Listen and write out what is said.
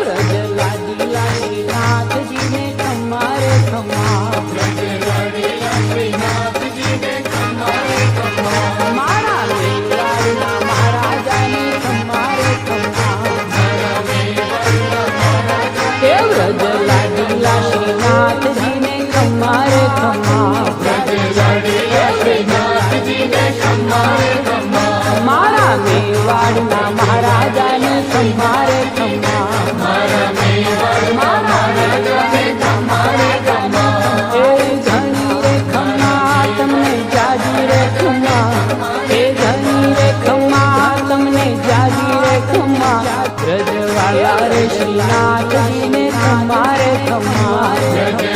વ્રજ લાડીલા શ્રીનાથજીને ખમ્મા રે ખમ્મા, મારા વેલાળના મહારાજાને ખમ્મા રે ખમ્મા, હે વ્રજ લાડીલા શ્રીનાથજીને ખમ્મા રે ખમ્મા, મારા મેવાડના મહારાજાને ખમ્મા રે ખમ્મા, એ ધણી રે ખમ્મા તમને જાજી રે ખમ્મા, એ ધણી રે ખમ્મા તમને જાજી રે ખમ્મા, વ્રજવાલા રે શ્રીનાથજીને ખમ્મા રે ખમ્મા.